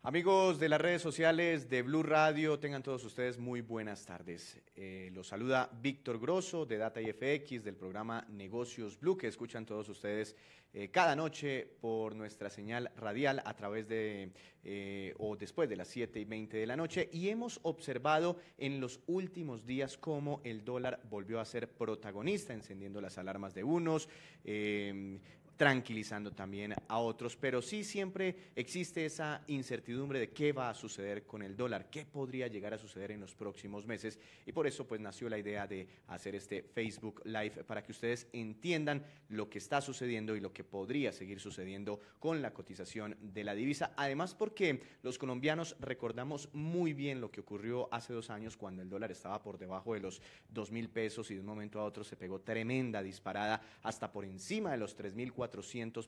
Amigos de las redes sociales de Blue Radio, tengan todos ustedes muy buenas tardes. Los saluda Víctor Grosso de Data IFX del programa Negocios Blue, que escuchan todos ustedes cada noche por nuestra señal radial a través de o después de las 7:20 de la noche. Y hemos observado en los últimos días cómo el dólar volvió a ser protagonista, encendiendo las alarmas de unos, tranquilizando también a otros, pero sí siempre existe esa incertidumbre de qué va a suceder con el dólar, qué podría llegar a suceder en los próximos meses, y por eso pues nació la idea de hacer este Facebook Live para que ustedes entiendan lo que está sucediendo y lo que podría seguir sucediendo con la cotización de la divisa. Además, porque los colombianos recordamos muy bien lo que ocurrió hace 2 años cuando el dólar estaba por debajo de los 2.000 pesos y de un momento a otro se pegó tremenda disparada hasta por encima de los 3.400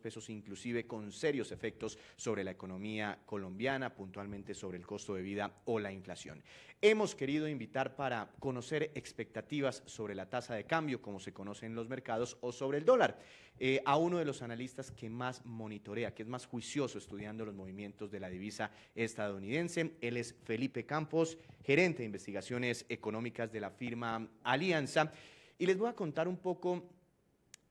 pesos, inclusive con serios efectos sobre la economía colombiana, puntualmente sobre el costo de vida o la inflación. Hemos querido invitar para conocer expectativas sobre la tasa de cambio, como se conoce en los mercados, o sobre el dólar, a uno de los analistas que más monitorea, que es más juicioso estudiando los movimientos de la divisa estadounidense. Él es Felipe Campos, gerente de investigaciones económicas de la firma Alianza, y les voy a contar un poco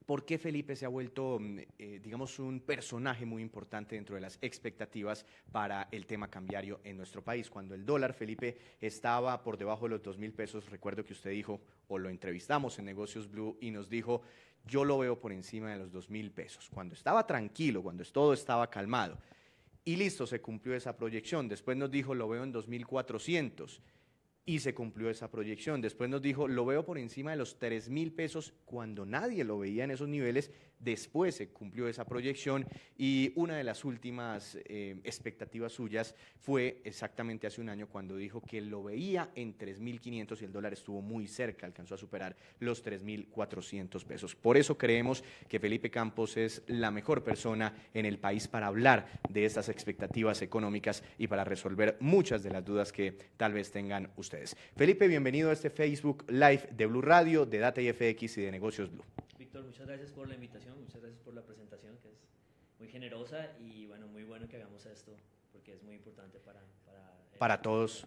por qué Felipe se ha vuelto, digamos, un personaje muy importante dentro de las expectativas para el tema cambiario en nuestro país. Cuando el dólar, Felipe, estaba por debajo de los 2.000 pesos, recuerdo que usted dijo, o lo entrevistamos en Negocios Blue, y nos dijo, yo lo veo por encima de los 2.000 pesos. Cuando estaba tranquilo, cuando todo estaba calmado. Y listo, se cumplió esa proyección. Después nos dijo, lo veo en 2.400. Y se cumplió esa proyección. Después nos dijo, lo veo por encima de los 3.000 pesos cuando nadie lo veía en esos niveles. Después se cumplió esa proyección y una de las últimas expectativas suyas fue exactamente hace un año cuando dijo que lo veía en 3.500 y el dólar estuvo muy cerca, alcanzó a superar los 3.400 pesos. Por eso creemos que Felipe Campos es la mejor persona en el país para hablar de estas expectativas económicas y para resolver muchas de las dudas que tal vez tengan ustedes. Felipe, bienvenido a este Facebook Live de Blue Radio, de Data IFX y de Negocios Blue. Víctor, muchas gracias por la invitación, muchas gracias por la presentación, que es muy generosa y bueno, muy bueno que hagamos esto, porque es muy importante para todos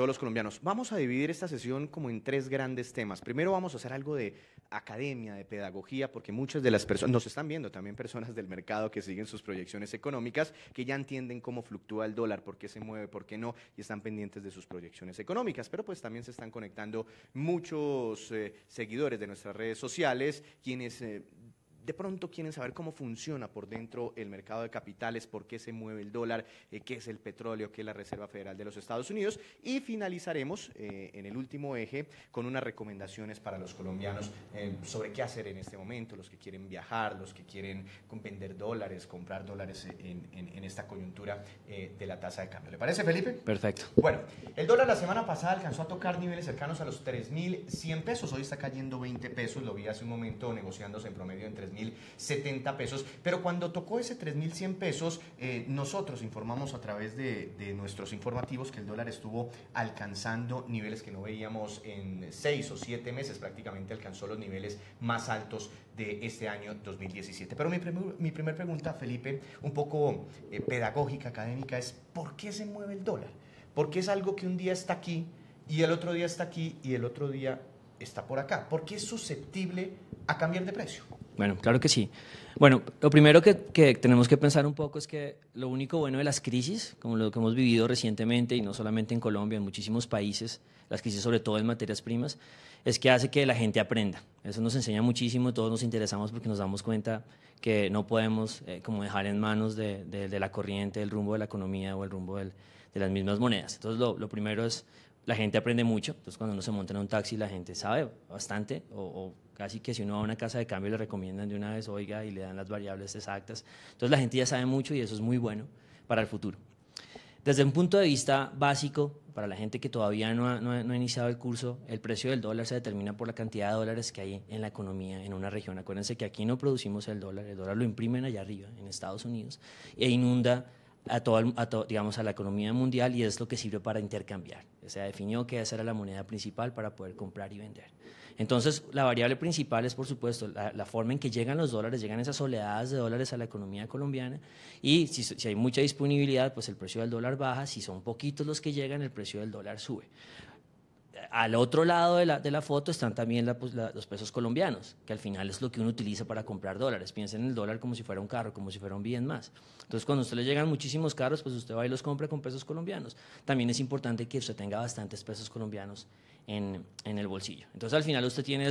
los colombianos. Vamos a dividir esta sesión como en 3 grandes temas. Primero vamos a hacer algo de academia, de pedagogía, porque muchas de las personas, nos están viendo también personas del mercado que siguen sus proyecciones económicas, que ya entienden cómo fluctúa el dólar, por qué se mueve, por qué no, y están pendientes de sus proyecciones económicas. Pero pues también se están conectando muchos seguidores de nuestras redes sociales, quienes de pronto quieren saber cómo funciona por dentro el mercado de capitales, por qué se mueve el dólar, qué es el petróleo, qué es la Reserva Federal de los Estados Unidos, y finalizaremos en el último eje con unas recomendaciones para los colombianos sobre qué hacer en este momento, los que quieren viajar, los que quieren vender dólares, comprar dólares en esta coyuntura de la tasa de cambio. ¿Le parece, Felipe? Perfecto. Bueno, el dólar la semana pasada alcanzó a tocar niveles cercanos a los 3.100 pesos, hoy está cayendo 20 pesos, lo vi hace un momento negociándose en promedio en 3.070 pesos, pero cuando tocó ese 3.100 pesos, nosotros informamos a través de nuestros informativos que el dólar estuvo alcanzando niveles que no veíamos en 6 o 7 meses, prácticamente alcanzó los niveles más altos de este año 2017. Pero mi primer pregunta, Felipe, un poco pedagógica, académica, es ¿por qué se mueve el dólar? ¿Por qué es algo que un día está aquí y el otro día está aquí y el otro día está por acá? ¿Por qué es susceptible a cambiar de precio? Bueno, claro que sí. Bueno, lo primero que tenemos que pensar un poco es que lo único bueno de las crisis, como lo que hemos vivido recientemente, y no solamente en Colombia, en muchísimos países, las crisis sobre todo en materias primas, es que hace que la gente aprenda. Eso nos enseña muchísimo, todos nos interesamos porque nos damos cuenta que no podemos como dejar en manos de la corriente, el rumbo de la economía o el rumbo de las mismas monedas. Entonces, lo primero es, la gente aprende mucho. Entonces, cuando uno se monta en un taxi, la gente sabe bastante, o casi que si uno va a una casa de cambio le recomiendan de una vez, oiga, y le dan las variables exactas. Entonces, la gente ya sabe mucho y eso es muy bueno para el futuro. Desde un punto de vista básico, para la gente que todavía no ha iniciado el curso, el precio del dólar se determina por la cantidad de dólares que hay en la economía en una región. Acuérdense que aquí no producimos el dólar lo imprimen allá arriba, en Estados Unidos, e inunda digamos, a la economía mundial, y es lo que sirve para intercambiar. Se definió que esa era la moneda principal para poder comprar y vender. Entonces, la variable principal es, por supuesto, la forma en que llegan los dólares, llegan esas oleadas de dólares a la economía colombiana, y si hay mucha disponibilidad, pues el precio del dólar baja. Si son poquitos los que llegan, el precio del dólar sube. Al otro lado de la foto están también los pesos colombianos, que al final es lo que uno utiliza para comprar dólares. Piensen en el dólar como si fuera un carro, como si fuera un bien más. Entonces, cuando a usted le llegan muchísimos carros, pues usted va y los compra con pesos colombianos. También es importante que usted tenga bastantes pesos colombianos en el bolsillo. Entonces, al final usted tiene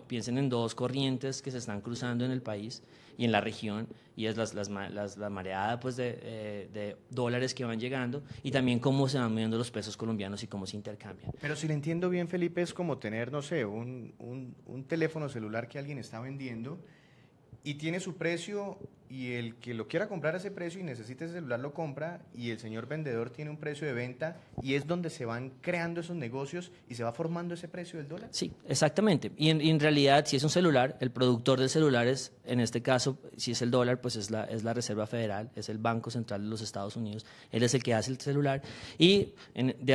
piensen en dos corrientes que se están cruzando en el país y en la región, y es la mareada pues, de dólares que van llegando, y también cómo se van moviendo los pesos colombianos y cómo se intercambian. Pero si le entiendo bien, Felipe, es como tener, no sé, un teléfono celular que alguien está vendiendo y tiene su precio, y el que lo quiera comprar a ese precio y necesita ese celular lo compra, y el señor vendedor tiene un precio de venta, y es donde se van creando esos negocios y se va formando ese precio del dólar. Sí, exactamente. Y en realidad, si es un celular, el productor del celular es, en este caso, si es el dólar, pues es la Reserva Federal, es el Banco Central de los Estados Unidos. Él es el que hace el celular. Y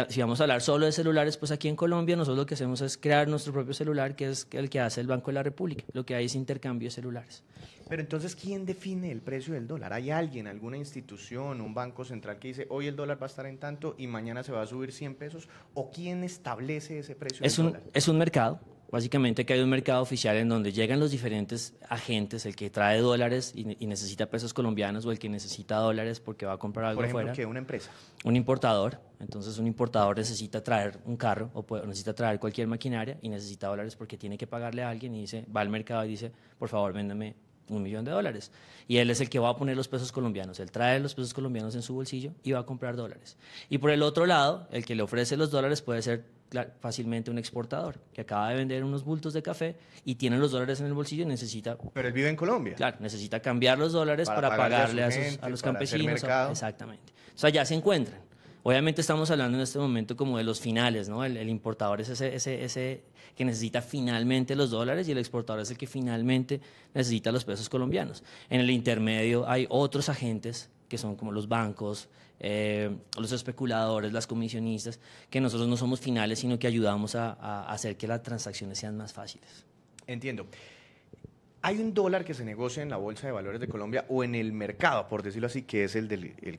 si vamos a hablar solo de celulares, pues aquí en Colombia nosotros lo que hacemos es crear nuestro propio celular, que es el que hace el Banco de la República. Lo que hay es intercambio de celulares. Pero entonces, ¿quién define el precio del dólar? ¿Hay alguien, alguna institución, un banco central que dice hoy el dólar va a estar en tanto y mañana se va a subir 100 pesos? ¿O quién establece ese precio del dólar? Es un mercado. Básicamente que hay un mercado oficial en donde llegan los diferentes agentes, el que trae dólares y necesita pesos colombianos, o el que necesita dólares porque va a comprar algo Por ejemplo, afuera. ¿qué? ¿Una empresa? Un importador. Entonces un importador necesita traer un carro o necesita traer cualquier maquinaria y necesita dólares porque tiene que pagarle a alguien, y va al mercado y dice, por favor, véndame $1.000.000. Y él es el que va a poner los pesos colombianos. Él trae los pesos colombianos en su bolsillo y va a comprar dólares. Y por el otro lado, el que le ofrece los dólares puede ser fácilmente un exportador que acaba de vender unos bultos de café y tiene los dólares en el bolsillo y necesita... Pero él vive en Colombia. Claro, necesita cambiar los dólares para pagarle a los campesinos. Exactamente. O sea, ya se encuentran. Obviamente estamos hablando en este momento como de los finales, ¿no? El importador es ese que necesita finalmente los dólares, y el exportador es el que finalmente necesita los pesos colombianos. En el intermedio hay otros agentes que son como los bancos, los especuladores, las comisionistas, que nosotros no somos finales, sino que ayudamos a hacer que las transacciones sean más fáciles. Entiendo. Hay un dólar que se negocia en la Bolsa de Valores de Colombia, o en el mercado, por decirlo así, que es el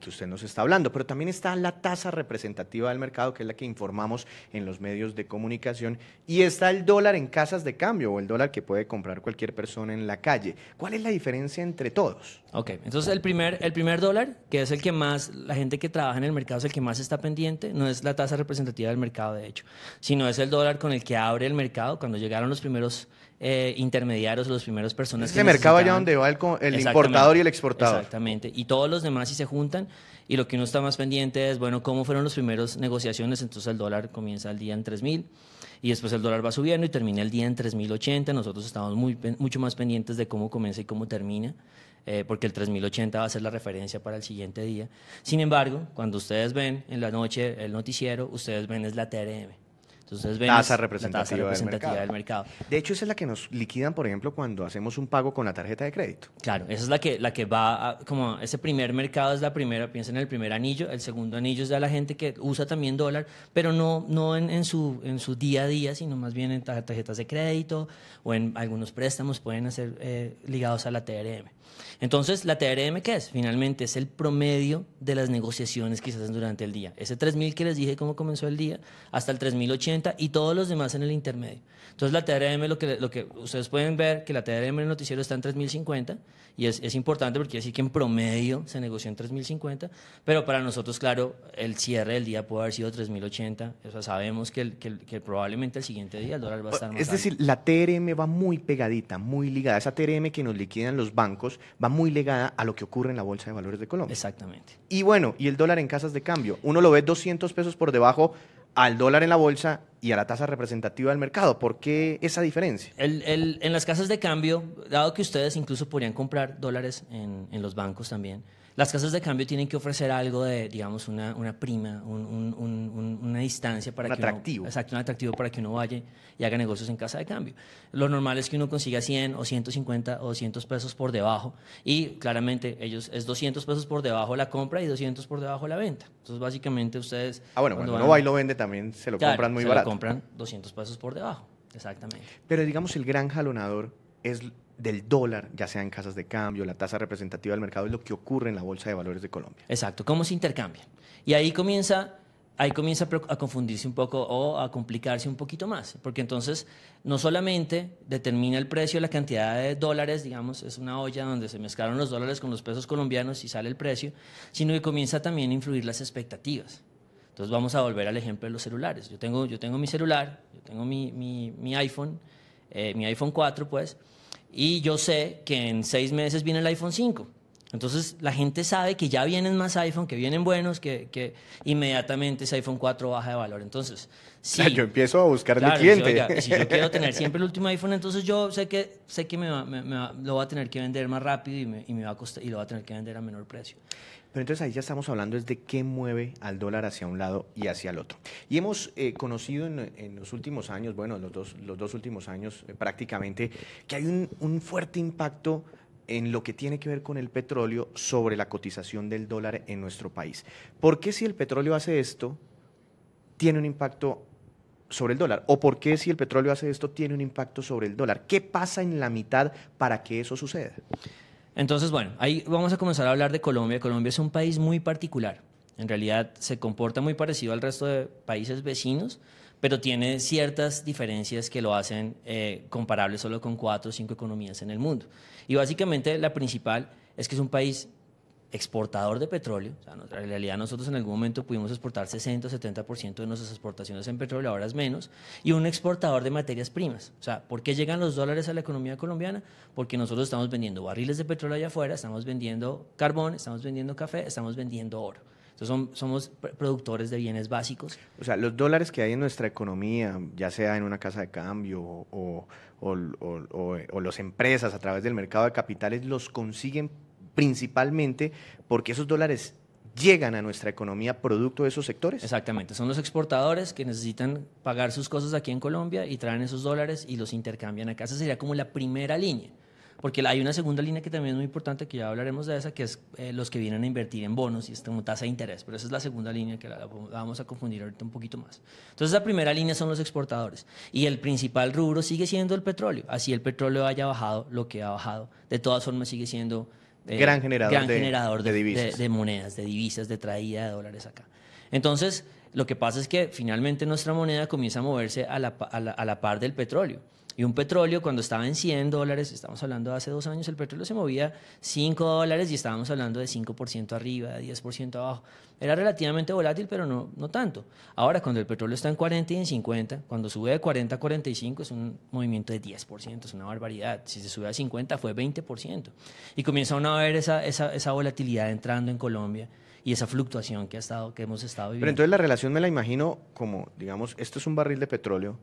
que usted nos está hablando, pero también está la tasa representativa del mercado, que es la que informamos en los medios de comunicación, y está el dólar en casas de cambio, o el dólar que puede comprar cualquier persona en la calle. ¿Cuál es la diferencia entre todos? Ok, entonces el primer dólar, que es el que más, la gente que trabaja en el mercado es el que más está pendiente, no es la tasa representativa del mercado, de hecho, sino es el dólar con el que abre el mercado. Cuando llegaron los primeros intermediarios, los primeros personas que mercado allá donde va el importador y el exportador. Exactamente, y todos los demás sí se juntan, y lo que uno está más pendiente es, bueno, cómo fueron las primeras negociaciones. Entonces el dólar comienza el día en 3.000, y después el dólar va subiendo y termina el día en 3.080. Nosotros estamos mucho más pendientes de cómo comienza y cómo termina, porque el 3.080 va a ser la referencia para el siguiente día. Sin embargo, cuando ustedes ven en la noche el noticiero, ustedes ven es la TRM. Entonces, tasa representativa del mercado. De hecho, esa es la que nos liquidan, por ejemplo, cuando hacemos un pago con la tarjeta de crédito. Claro, esa es la que va como ese primer mercado es la primera. Piensa en el primer anillo. El segundo anillo es de la gente que usa también dólar, pero no en su día a día, sino más bien en tarjetas de crédito, o en algunos préstamos pueden ser ligados a la TRM. Entonces, ¿la TRM qué es? Finalmente es el promedio de las negociaciones que se hacen durante el día. Ese 3.000 que les dije cómo comenzó el día, hasta el 3.080, y todos los demás en el intermedio. Entonces, la TRM, lo que ustedes pueden ver, que la TRM en el noticiero está en 3.050, y es importante porque quiere decir que en promedio se negoció en 3.050, pero para nosotros, claro, el cierre del día puede haber sido 3.080. O sea, sabemos que probablemente el siguiente día el dólar va a estar más alto. Es decir, la TRM va muy pegadita, muy ligada. Esa TRM que nos liquidan los bancos va muy ligada a lo que ocurre en la Bolsa de Valores de Colombia. Exactamente. Y bueno, y el dólar en casas de cambio. Uno lo ve 200 pesos por debajo al dólar en la bolsa y a la tasa representativa del mercado. ¿Por qué esa diferencia? En las casas de cambio, dado que ustedes incluso podrían comprar dólares en los bancos también, las casas de cambio tienen que ofrecer algo de, digamos, una prima, una distancia para un atractivo. Exacto, un atractivo para que uno vaya y haga negocios en casa de cambio. Lo normal es que uno consiga 100 o 150 o 200 pesos por debajo, y claramente es 200 pesos por debajo la compra y 200 por debajo la venta. Entonces, básicamente ustedes... Bueno, cuando uno va y lo vende también se lo compran muy barato. Se lo compran 200 pesos por debajo. exactamente. Pero digamos, el gran jalonador es del dólar, ya sea en casas de cambio, la tasa representativa del mercado, es lo que ocurre en la Bolsa de Valores de Colombia. Exacto, cómo se intercambian. Y ahí comienza a confundirse un poco o a complicarse un poquito más, porque entonces no solamente determina el precio, la cantidad de dólares, digamos, es una olla donde se mezclaron los dólares con los pesos colombianos y sale el precio, sino que comienza también a influir las expectativas. Entonces vamos a volver al ejemplo de los celulares. Yo tengo mi celular, yo tengo mi iPhone, mi iPhone 4 pues, y yo sé que en 6 meses viene el iPhone 5. Entonces la gente sabe que ya vienen más iPhone, que vienen buenos, que inmediatamente ese iPhone 4 baja de valor. Entonces, sí, Yo empiezo a buscar claro, el cliente. oiga, si yo quiero tener siempre el último iPhone, entonces yo sé que lo voy a tener que vender más rápido y me va a costar, y lo voy a tener que vender a menor precio. Pero entonces ahí ya estamos hablando es de qué mueve al dólar hacia un lado y hacia el otro. Y hemos conocido en los últimos años, bueno, los dos últimos años prácticamente, que hay un fuerte impacto en lo que tiene que ver con el petróleo sobre la cotización del dólar en nuestro país. ¿Por qué si el petróleo hace esto, tiene un impacto sobre el dólar? ¿O por qué si el petróleo hace esto, tiene un impacto sobre el dólar? ¿Qué pasa en la mitad para que eso suceda? Entonces, bueno, ahí vamos a comenzar a hablar de Colombia. Colombia es un país muy particular. En realidad se comporta muy parecido al resto de países vecinos, pero tiene ciertas diferencias que lo hacen comparable solo con 4 o 5 economías en el mundo. Y básicamente la principal es que es un país exportador de petróleo. O sea, en realidad nosotros en algún momento pudimos exportar 60 o 70% de nuestras exportaciones en petróleo, ahora es menos, y un exportador de materias primas. O sea, ¿por qué llegan los dólares a la economía colombiana? Porque nosotros estamos vendiendo barriles de petróleo allá afuera, estamos vendiendo carbón, estamos vendiendo café, estamos vendiendo oro. Entonces somos productores de bienes básicos. O sea, los dólares que hay en nuestra economía, ya sea en una casa de cambio o las empresas a través del mercado de capitales, los consiguen principalmente porque esos dólares llegan a nuestra economía producto de esos sectores. Exactamente, son los exportadores que necesitan pagar sus cosas aquí en Colombia y traen esos dólares y los intercambian acá. Esa sería como la primera línea. Porque hay una segunda línea que también es muy importante, que ya hablaremos de esa, que es los que vienen a invertir en bonos y es como tasa de interés. Pero esa es la segunda línea que la vamos a confundir ahorita un poquito más. Entonces la primera línea son los exportadores y el principal rubro sigue siendo el petróleo. Así el petróleo haya bajado lo que ha bajado, de todas formas sigue siendo gran generador de divisas. De monedas, de divisas, de traída de dólares acá. Entonces lo que pasa es que finalmente nuestra moneda comienza a moverse a la par del petróleo. Y un petróleo, cuando estaba en $100, estamos hablando de hace 2 años, el petróleo se movía $5 y estábamos hablando de 5% arriba, de 10% abajo. Era relativamente volátil, pero no tanto. Ahora, cuando el petróleo está en 40 y en 50, cuando sube de 40 a 45 es un movimiento de 10%, es una barbaridad. Si se sube a 50 fue 20%. Y comienza uno a ver esa volatilidad entrando en Colombia y esa fluctuación que hemos estado viviendo. Pero entonces la relación me la imagino como, digamos, esto es un barril de petróleo,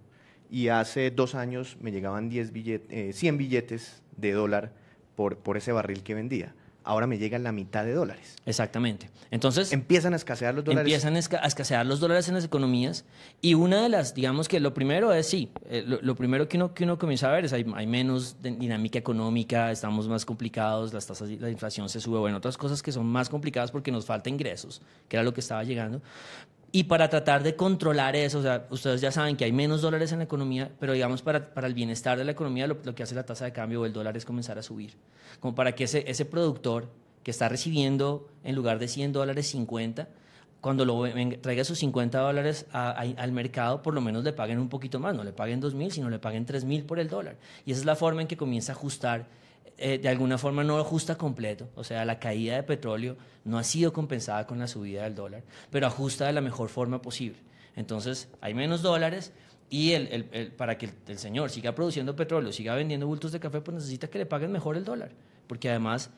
y hace 2 años me llegaban 100 billetes de dólar por ese barril que vendía. Ahora me llegan la mitad de dólares. Exactamente. Entonces empiezan a escasear los dólares. Empiezan a escasear los dólares en las economías y una de las, digamos que lo primero es sí, lo primero que uno comienza a ver es hay menos dinámica económica, estamos más complicados, las tasas de la inflación se sube, bueno, otras cosas que son más complicadas porque nos falta ingresos, que era lo que estaba llegando. Y para tratar de controlar eso, o sea, ustedes ya saben que hay menos dólares en la economía, pero digamos para el bienestar de la economía lo que hace la tasa de cambio o el dólar es comenzar a subir. Como para que ese productor que está recibiendo en lugar de $100, 50, cuando traiga sus $50 al mercado, por lo menos le paguen un poquito más, no le paguen 2.000, sino le paguen 3.000 por el dólar. Y esa es la forma en que comienza a ajustar. De alguna forma no ajusta completo, o sea, la caída de petróleo no ha sido compensada con la subida del dólar, pero ajusta de la mejor forma posible. Entonces, hay menos dólares y para que el señor siga produciendo petróleo, siga vendiendo bultos de café, pues necesita que le paguen mejor el dólar, porque además,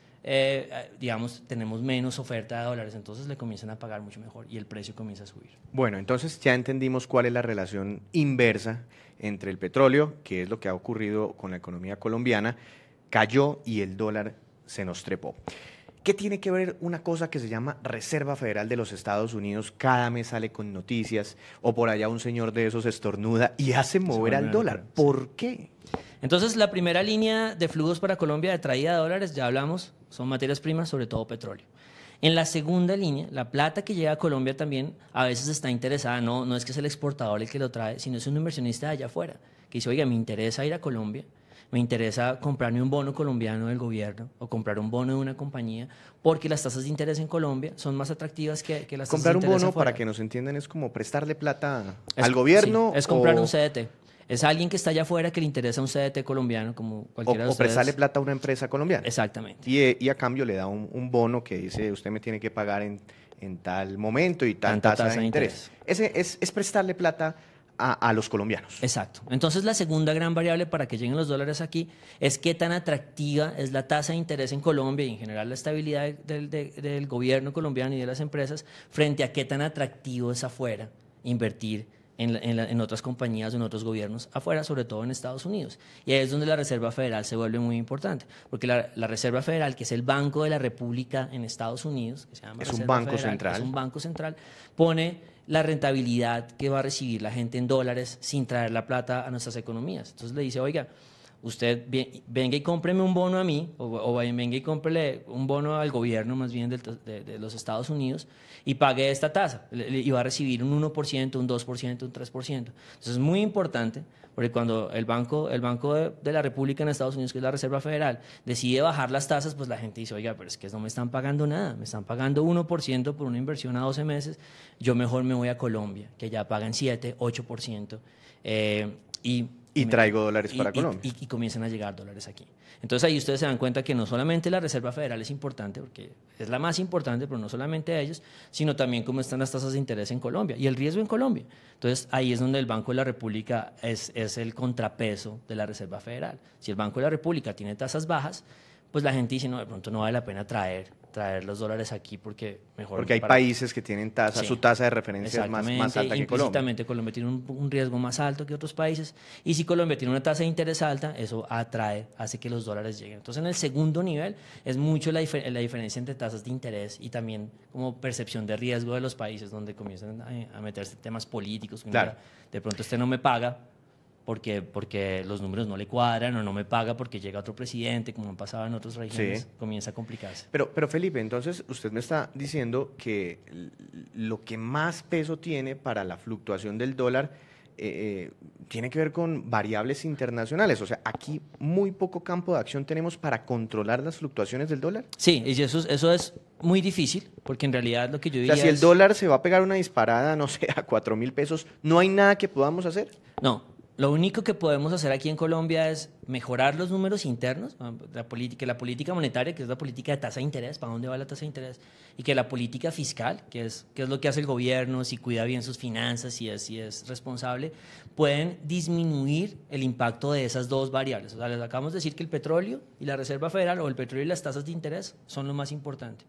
digamos, tenemos menos oferta de dólares, entonces le comienzan a pagar mucho mejor y el precio comienza a subir. Bueno, entonces ya entendimos cuál es la relación inversa entre el petróleo, que es lo que ha ocurrido con la economía colombiana, cayó y el dólar se nos trepó. ¿Qué tiene que ver una cosa que se llama Reserva Federal de los Estados Unidos? Cada mes sale con noticias o por allá un señor de esos estornuda y hace mover al dólar. ¿Por qué? Entonces, la primera línea de flujos para Colombia de traída de dólares, ya hablamos, son materias primas, sobre todo petróleo. En la segunda línea, la plata que llega a Colombia también a veces está interesada, no es que es el exportador el que lo trae, sino es un inversionista de allá afuera, que que dice, oiga, me interesa ir a Colombia, me interesa comprarme un bono colombiano del gobierno o comprar un bono de una compañía porque las tasas de interés en Colombia son más atractivas que las tasas de Comprar un interés bono, afuera. para que nos entiendan, es como prestarle plata Es- al gobierno sí, es comprar un CDT. Es alguien que está allá afuera que le interesa un CDT colombiano, como cualquiera de o prestarle ustedes. plata a una empresa colombiana. Exactamente. Y a cambio le da un bono que dice, usted me tiene que pagar en tal momento y tal Tanta tasa de tasa de interés. interés. Ese es prestarle plata a los colombianos. Exacto. Entonces, la segunda gran variable para que lleguen los dólares aquí es qué tan atractiva es la tasa de interés en Colombia y en general la estabilidad del gobierno colombiano y de las empresas frente a qué tan atractivo es afuera invertir en otras compañías o en otros gobiernos afuera, sobre todo en Estados Unidos. Y ahí es donde la Reserva Federal se vuelve muy importante, porque la Reserva Federal, que es el Banco de la República en Estados Unidos, que se llama Es un Reserva banco Federal, central. es un banco central, pone la rentabilidad que va a recibir la gente en dólares sin traer la plata a nuestras economías. Entonces le dice, oiga, usted venga y cómpreme un bono a mí, o venga y cómprele un bono al gobierno más bien de los Estados Unidos y pague esta tasa. Y va a recibir un 1%, un 2%, un 3%. Entonces es muy importante, porque cuando el Banco de la República en Estados Unidos, que es la Reserva Federal, decide bajar las tasas, pues la gente dice, oiga, pero es que no me están pagando nada, me están pagando 1% por una inversión a 12 meses, yo mejor me voy a Colombia, que ya pagan 7, 8%. Y traigo dólares para Colombia. Y comienzan a llegar dólares aquí. Entonces ahí ustedes se dan cuenta que no solamente la Reserva Federal es importante, porque es la más importante, pero no solamente ellos, sino también cómo están las tasas de interés en Colombia y el riesgo en Colombia. Entonces ahí es donde el Banco de la República es el contrapeso de la Reserva Federal. Si el Banco de la República tiene tasas bajas, pues la gente dice, no, de pronto no vale la pena traer los dólares aquí porque mejor... Porque hay países que tienen tasa, Sí, su tasa de referencia es más alta que Colombia. implícitamente Colombia tiene un riesgo más alto que otros países y si Colombia tiene una tasa de interés alta, eso hace que los dólares lleguen. Entonces en el segundo nivel es mucho la diferencia entre tasas de interés y también como percepción de riesgo de los países donde comienzan a meterse temas políticos. Claro. De pronto este no me paga porque los números no le cuadran o no me paga porque llega otro presidente, como han pasado en otras regiones, Sí. comienza a complicarse. Pero Felipe, entonces usted me está diciendo que lo que más peso tiene para la fluctuación del dólar tiene que ver con variables internacionales. O sea, aquí muy poco campo de acción tenemos para controlar las fluctuaciones del dólar. Sí, y eso es muy difícil, porque en realidad lo que yo O diría sea, si el es... dólar se va a pegar una disparada, no sé, a 4.000 pesos, ¿no hay nada que podamos hacer? No, lo único que podemos hacer aquí en Colombia es mejorar los números internos, la política monetaria, que es la política de tasa de interés, para dónde va la tasa de interés, y que la política fiscal, que es lo que hace el gobierno, si cuida bien sus finanzas, si es responsable, pueden disminuir el impacto de esas dos variables. O sea, les acabamos de decir que el petróleo y la Reserva Federal, o el petróleo y las tasas de interés, son lo más importante.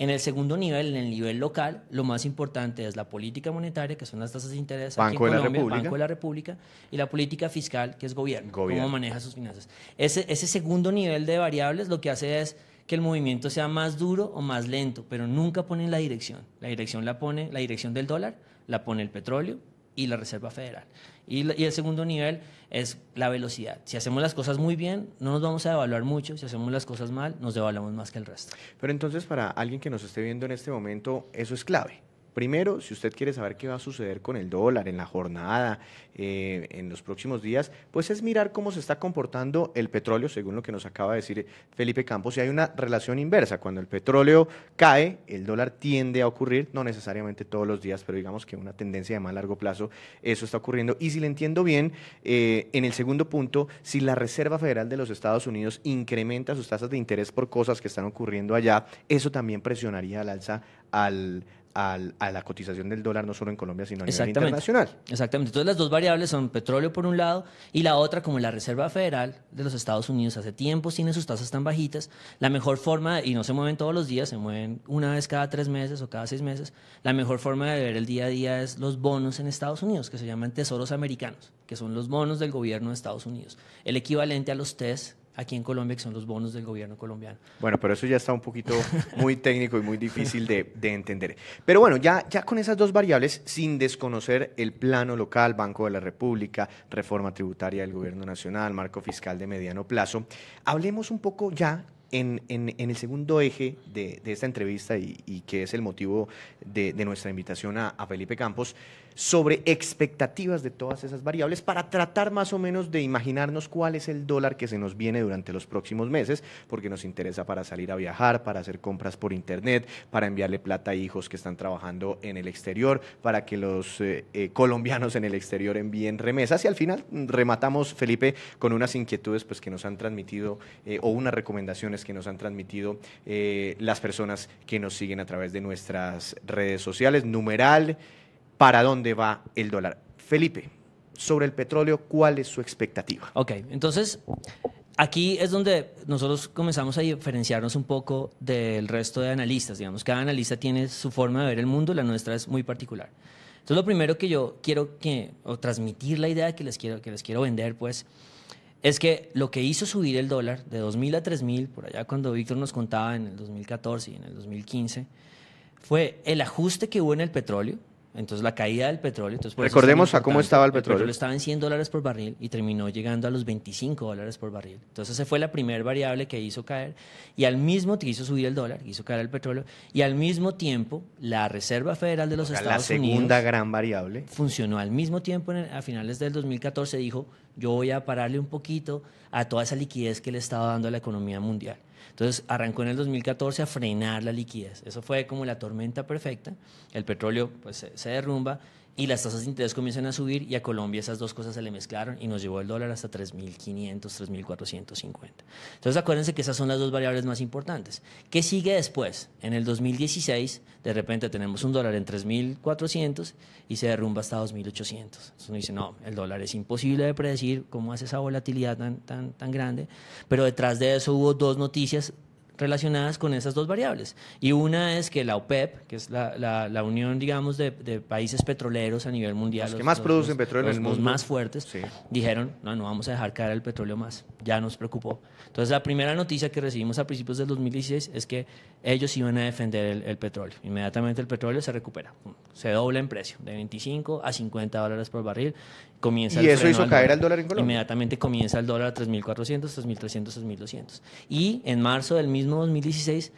En el segundo nivel, en el nivel local, lo más importante es la política monetaria, que son las tasas de interés aquí Banco en de la Colombia, República. Banco de la República, y la política fiscal, que es gobierno, Gobierno. cómo maneja sus finanzas. Ese segundo nivel de variables lo que hace es que el movimiento sea más duro o más lento, pero nunca ponen la dirección. La dirección la dirección del dólar, la pone el petróleo y la Reserva Federal. Y el segundo nivel es la velocidad. Si hacemos las cosas muy bien, no nos vamos a devaluar mucho. Si hacemos las cosas mal, nos devaluamos más que el resto. Pero entonces, para alguien que nos esté viendo en este momento, eso es clave. Primero, si usted quiere saber qué va a suceder con el dólar en la jornada, en los próximos días, pues es mirar cómo se está comportando el petróleo, según lo que nos acaba de decir Felipe Campos. Y hay una relación inversa. Cuando el petróleo cae, el dólar tiende a ocurrir, no necesariamente todos los días, pero digamos que una tendencia de más largo plazo, eso está ocurriendo. Y si le entiendo bien, en el segundo punto, si la Reserva Federal de los Estados Unidos incrementa sus tasas de interés por cosas que están ocurriendo allá, eso también presionaría al alza a la cotización del dólar, no solo en Colombia, sino a nivel internacional. Exactamente. Entonces las dos variables son petróleo por un lado y la otra, como la Reserva Federal de los Estados Unidos hace tiempo tiene sus tasas tan bajitas, la mejor forma, y no se mueven todos los días, se mueven una vez cada 3 meses o cada 6 meses, la mejor forma de ver el día a día es los bonos en Estados Unidos, que se llaman tesoros americanos, que son los bonos del gobierno de Estados Unidos, el equivalente a los TES aquí en Colombia, que son los bonos del gobierno colombiano. Bueno, pero eso ya está un poquito muy técnico y muy difícil de entender. Pero bueno, ya con esas dos variables, sin desconocer el plano local, Banco de la República, reforma tributaria del gobierno nacional, marco fiscal de mediano plazo, hablemos un poco ya en el segundo eje de esta entrevista y que es el motivo de nuestra invitación a Felipe Campos, sobre expectativas de todas esas variables para tratar más o menos de imaginarnos cuál es el dólar que se nos viene durante los próximos meses, porque nos interesa para salir a viajar, para hacer compras por internet, para enviarle plata a hijos que están trabajando en el exterior, para que los colombianos en el exterior envíen remesas, y al final rematamos, Felipe, con unas inquietudes pues, que nos han transmitido o unas recomendaciones que nos han transmitido las personas que nos siguen a través de nuestras redes sociales. Numeral, ¿para dónde va el dólar? Felipe, sobre el petróleo, ¿cuál es su expectativa? Ok, entonces aquí es donde nosotros comenzamos a diferenciarnos un poco del resto de analistas. Digamos, cada analista tiene su forma de ver el mundo, la nuestra es muy particular. Entonces lo primero que yo quiero o transmitir la idea que les quiero vender, pues, es que lo que hizo subir el dólar de 2.000 a 3.000, por allá cuando Víctor nos contaba en el 2014 y en el 2015, fue el ajuste que hubo en el petróleo. Entonces la caída del petróleo. Entonces, recordemos a cómo estaba el petróleo. El petróleo estaba en $100 por barril y terminó llegando a los $25 por barril. Entonces esa fue la primera variable que hizo caer y al mismo tiempo hizo subir el dólar, hizo caer el petróleo y al mismo tiempo la Reserva Federal de los Estados Unidos, la segunda gran variable, funcionó al mismo tiempo a finales del 2014, dijo, yo voy a pararle un poquito a toda esa liquidez que le estaba dando a la economía mundial. Entonces arrancó en el 2014 a frenar la liquidez. Eso fue como la tormenta perfecta. El petróleo pues, se derrumba y las tasas de interés comienzan a subir y a Colombia esas dos cosas se le mezclaron y nos llevó el dólar hasta 3.500, 3.450. Entonces acuérdense que esas son las dos variables más importantes. ¿Qué sigue después? En el 2016 de repente tenemos un dólar en 3.400 y se derrumba hasta 2.800. Entonces uno dice, no, el dólar es imposible de predecir cómo hace esa volatilidad tan grande, pero detrás de eso hubo dos noticias relacionadas con esas dos variables. Y una es que la OPEP, que es la unión, digamos, de países petroleros a nivel mundial, los que más producen petróleo en el mundo, los más fuertes, sí, dijeron, no vamos a dejar caer el petróleo más, ya nos preocupó. Entonces la primera noticia que recibimos a principios del 2016 es que ellos iban a defender el petróleo. Inmediatamente el petróleo se recupera, se dobla en precio, de 25 a $50 por barril. Comienza ¿Y eso hizo caer al dólar en Colombia? Inmediatamente comienza el dólar a 3.400, 3.300, 3.200. Y en marzo del mismo 2016,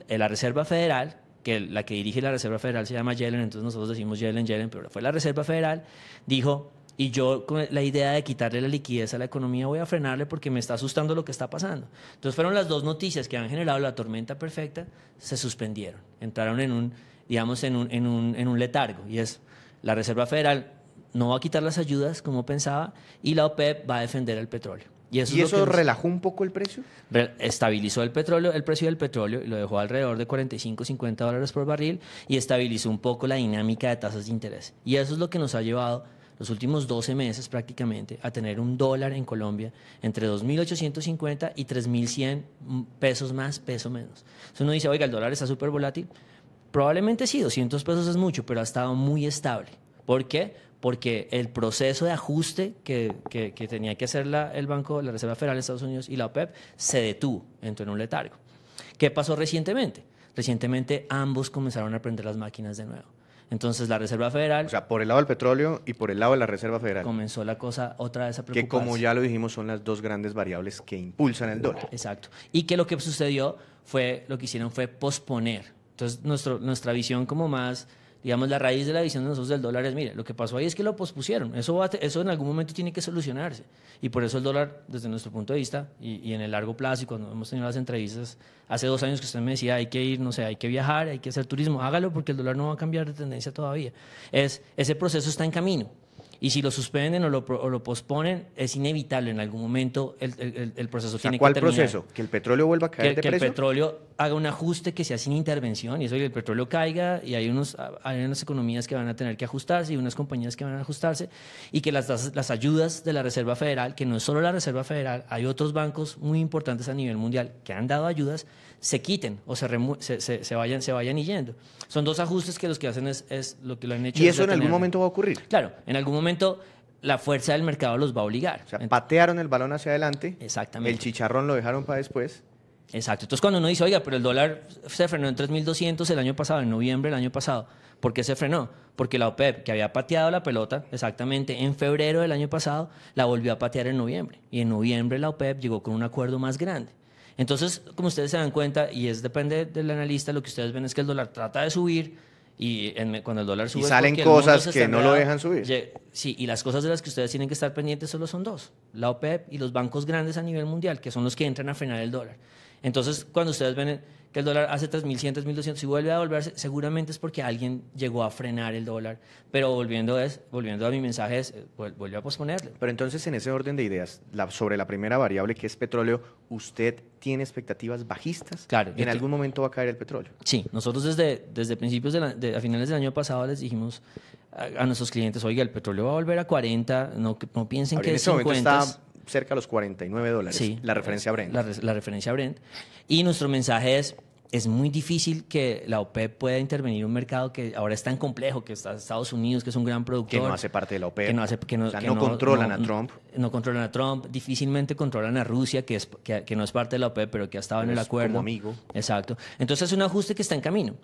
la Reserva Federal, la que dirige la Reserva Federal se llama Yellen, entonces nosotros decimos Yellen, pero fue la Reserva Federal, dijo, y yo con la idea de quitarle la liquidez a la economía voy a frenarle porque me está asustando lo que está pasando. Entonces fueron las dos noticias que han generado la tormenta perfecta, se suspendieron, entraron en un letargo, y es la Reserva Federal no va a quitar las ayudas como pensaba y la OPEP va a defender el petróleo. ¿Y eso relajó un poco el precio? Estabilizó el precio del petróleo y lo dejó alrededor de 45, $50 por barril y estabilizó un poco la dinámica de tasas de interés. Y eso es lo que nos ha llevado los últimos 12 meses prácticamente a tener un dólar en Colombia entre 2.850 y 3.100 pesos más, peso menos. Entonces uno dice, oiga, el dólar está súper volátil. Probablemente sí, 200 pesos es mucho, pero ha estado muy estable. ¿Por qué? Porque el proceso de ajuste que tenía que hacer el Banco, la Reserva Federal de Estados Unidos y la OPEP se detuvo, entró en un letargo. ¿Qué pasó recientemente? Recientemente ambos comenzaron a prender las máquinas de nuevo. Entonces la Reserva Federal... O sea, por el lado del petróleo y por el lado de la Reserva Federal. Comenzó la cosa otra vez a preocuparse. Que como ya lo dijimos son las dos grandes variables que impulsan el dólar. Exacto. Y que lo que sucedió lo que hicieron fue posponer. Entonces nuestra visión como más... Digamos, la raíz de la visión de nosotros del dólar es, mire, lo que pasó ahí es que lo pospusieron. Eso en algún momento tiene que solucionarse. Y por eso el dólar, desde nuestro punto de vista, y en el largo plazo, y cuando hemos tenido las entrevistas, hace 2 años que usted me decía, hay que ir, no sé, hay que viajar, hay que hacer turismo, hágalo porque el dólar no va a cambiar de tendencia todavía. Ese proceso está en camino. Y si lo suspenden o lo posponen, es inevitable. En algún momento el proceso tiene que terminar. ¿Cuál proceso? ¿Que el petróleo vuelva a caer de precio? Que el petróleo haga un ajuste que sea sin intervención y eso que el petróleo caiga y hay unas economías que van a tener que ajustarse y unas compañías que van a ajustarse y que las ayudas de la Reserva Federal, que no es solo la Reserva Federal, hay otros bancos muy importantes a nivel mundial que han dado ayudas, se quiten o se vayan yendo. Son dos ajustes que los que hacen es lo que lo han hecho. ¿Y eso en algún momento va a ocurrir? Claro, en algún momento la fuerza del mercado los va a obligar. O sea, patearon el balón hacia adelante. Exactamente. El chicharrón lo dejaron para después. Exacto. Entonces cuando uno dice, oiga, pero el dólar se frenó en 3.200 el año pasado, en noviembre del año pasado. ¿Por qué se frenó? Porque la OPEP, que había pateado la pelota exactamente en febrero del año pasado, la volvió a patear en noviembre. Y en noviembre la OPEP llegó con un acuerdo más grande. Entonces, como ustedes se dan cuenta, y depende del analista, lo que ustedes ven es que el dólar trata de subir, y cuando el dólar sube Y es salen porque el mundo cosas se que está no lo enredando. dejan subir. Sí, y las cosas de las que ustedes tienen que estar pendientes solo son dos: la OPEP y los bancos grandes a nivel mundial, que son los que entran a frenar el dólar. Entonces, cuando ustedes ven que el dólar hace 3.100, 3.200 y vuelve a devolverse, seguramente es porque alguien llegó a frenar el dólar. Pero volviendo a mi mensaje, vuelve a posponerlo. Pero entonces, en ese orden de ideas, sobre la primera variable que es petróleo, ¿usted tiene expectativas bajistas? Claro. ¿En algún momento va a caer el petróleo? Sí, nosotros desde principios a finales del año pasado les dijimos a nuestros clientes: oiga, el petróleo va a volver a 40, no piensen Ahora, que en es este momento 50. está cerca de los $49, Sí, la referencia Brent. la referencia Brent. Y nuestro mensaje es muy difícil que la OPEP pueda intervenir en un mercado que ahora es tan complejo, que está Estados Unidos, que es un gran productor. Que no hace parte de la OPEP. O sea, no controlan a Trump. No controlan a Trump, difícilmente controlan a Rusia, que no es parte de la OPEP, pero que ha estado en el acuerdo. Como amigo. Exacto. Entonces es un ajuste que está en camino.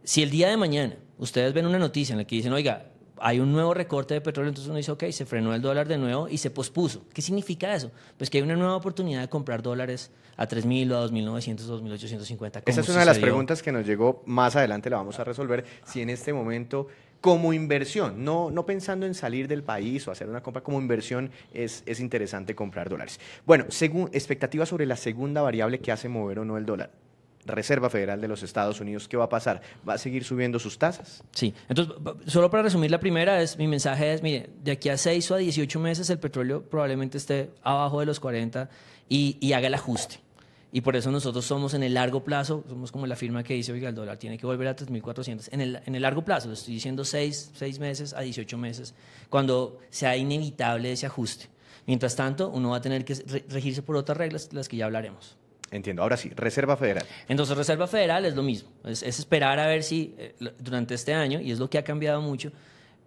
Si el día de mañana ustedes ven una noticia en la que dicen: oiga, hay un nuevo recorte de petróleo, entonces uno dice: ok, se frenó el dólar de nuevo y se pospuso. ¿Qué significa eso? Pues que hay una nueva oportunidad de comprar dólares a 3.000 o a 2.900 o 2.850. Esa es una de las preguntas que nos llegó. Más adelante la vamos a resolver. Si en este momento, como inversión, no pensando en salir del país o hacer una compra, como inversión es interesante comprar dólares. Bueno, según expectativas sobre la segunda variable que hace mover o no el dólar. Reserva Federal de los Estados Unidos, ¿qué va a pasar? ¿Va a seguir subiendo sus tasas? Sí, entonces, solo para resumir la primera, mi mensaje es: mire, de aquí a 6 o a 18 meses el petróleo probablemente esté abajo de los 40 y haga el ajuste. Y por eso nosotros somos en el largo plazo, somos como la firma que dice: oiga, el dólar tiene que volver a 3.400. En el largo plazo, lo estoy diciendo 6 meses a 18 meses, cuando sea inevitable ese ajuste. Mientras tanto, uno va a tener que regirse por otras reglas, las que ya hablaremos. Entiendo. Ahora sí, Reserva Federal. Entonces, Reserva Federal es lo mismo. Es esperar a ver si durante este año, y es lo que ha cambiado mucho,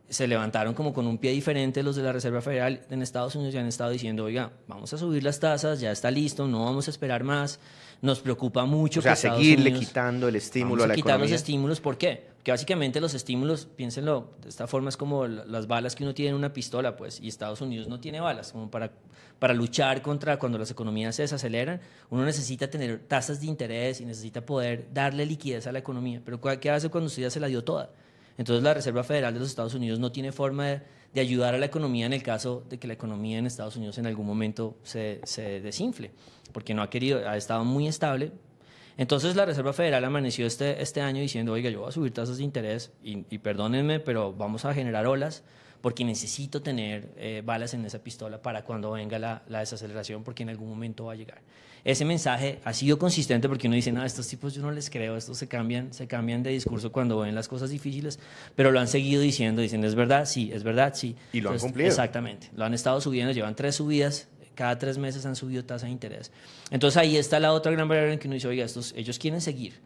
se levantaron como con un pie diferente los de la Reserva Federal en Estados Unidos y han estado diciendo: oiga, vamos a subir las tasas, ya está listo, no vamos a esperar más. Nos preocupa mucho. O sea, que Estados seguirle Unidos, quitando el estímulo a la quitar economía. los estímulos. ¿Por qué? Porque básicamente los estímulos, piénsenlo, de esta forma es como las balas que uno tiene en una pistola, pues, y Estados Unidos no tiene balas. Como para luchar contra cuando las economías se desaceleran, uno necesita tener tasas de interés y necesita poder darle liquidez a la economía. Pero ¿qué hace cuando usted ya se la dio toda? Entonces la Reserva Federal de los Estados Unidos no tiene forma de ayudar a la economía en el caso de que la economía en Estados Unidos en algún momento se desinfle, porque no ha querido, ha estado muy estable. Entonces la Reserva Federal amaneció este año diciendo: oiga, yo voy a subir tasas de interés y perdónenme, pero vamos a generar olas porque necesito tener balas en esa pistola para cuando venga la desaceleración, porque en algún momento va a llegar. Ese mensaje ha sido consistente, porque uno dice: no, estos tipos yo no les creo, estos se cambian de discurso cuando ven las cosas difíciles, pero lo han seguido diciendo, dicen: es verdad, sí, es verdad, sí. Y lo han cumplido. Exactamente, lo han estado subiendo, llevan 3 subidas. Cada 3 meses han subido tasa de interés. Entonces ahí está la otra gran variable en que uno dice: oiga, ellos quieren seguir.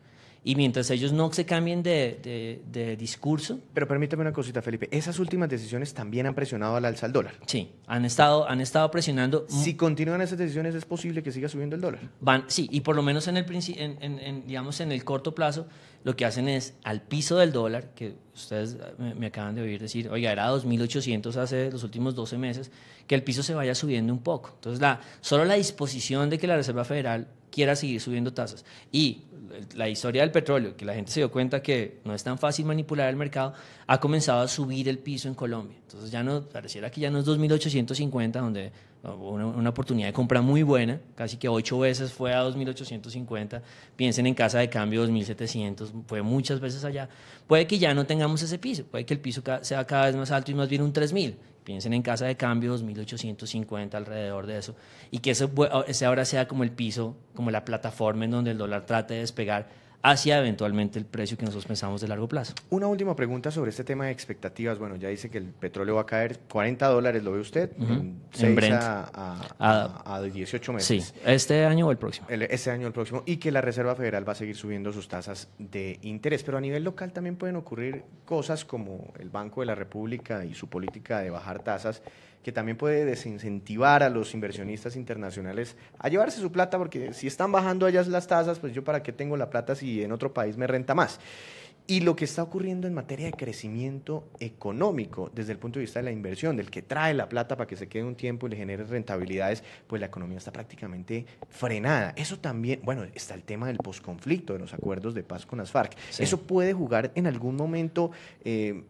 Y mientras ellos no se cambien de discurso. Pero permítame una cosita, Felipe. Esas últimas decisiones también han presionado al alza al dólar. Sí, han estado presionando. Si continúan esas decisiones, ¿es posible que siga subiendo el dólar? Sí, y por lo menos digamos en el corto plazo, lo que hacen es al piso del dólar, que ustedes me acaban de oír decir: oiga, era 2.800 hace los últimos 12 meses, que el piso se vaya subiendo un poco. Entonces, solo la disposición de que la Reserva Federal quiera seguir subiendo tasas y la historia del petróleo, que la gente se dio cuenta que no es tan fácil manipular el mercado, ha comenzado a subir el piso en Colombia. Entonces pareciera que ya no es 2.850, donde hubo una oportunidad de compra muy buena, casi que 8 veces fue a 2.850. Piensen en casa de cambio 2.700, fue muchas veces allá. Puede que ya no tengamos ese piso, puede que el piso sea cada vez más alto y más bien un 3.000. Piensen en casa de cambio 2.850, alrededor de eso, y que ese ahora sea como el piso, como la plataforma en donde el dólar trate de despegar hacia eventualmente el precio que nosotros pensamos de largo plazo. Una última pregunta sobre este tema de expectativas. Bueno, ya dice que el petróleo va a caer $40, ¿lo ve usted? En 6 Brent. a 18 meses. Sí, este año o el próximo. Este año o el próximo. Y que la Reserva Federal va a seguir subiendo sus tasas de interés. Pero a nivel local también pueden ocurrir cosas como el Banco de la República y su política de bajar tasas, que también puede desincentivar a los inversionistas internacionales a llevarse su plata, porque si están bajando allá las tasas, pues yo para qué tengo la plata si en otro país me renta más. y lo que está ocurriendo en materia de crecimiento económico desde el punto de vista de la inversión, del que trae la plata para que se quede un tiempo y le genere rentabilidades, pues la economía está prácticamente frenada. Eso también, bueno, está el tema del posconflicto, de los acuerdos de paz con las FARC. Sí. ¿Eso puede jugar en algún momento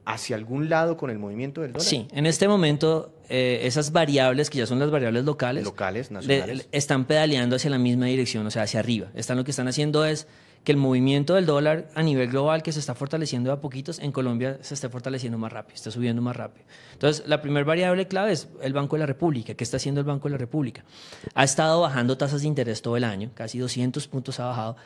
hacia algún lado con el movimiento del dólar? Sí, en este momento esas variables, que ya son las variables locales, nacionales, están pedaleando hacia la misma dirección, o sea, hacia arriba. Lo que están haciendo es que el movimiento del dólar a nivel global, que se está fortaleciendo de a poquitos, en Colombia se esté fortaleciendo más rápido, está subiendo más rápido. Entonces, la primera variable clave es el Banco de la República. ¿Qué está haciendo el Banco de la República? Ha estado bajando tasas de interés todo el año, casi 200 puntos ha bajado,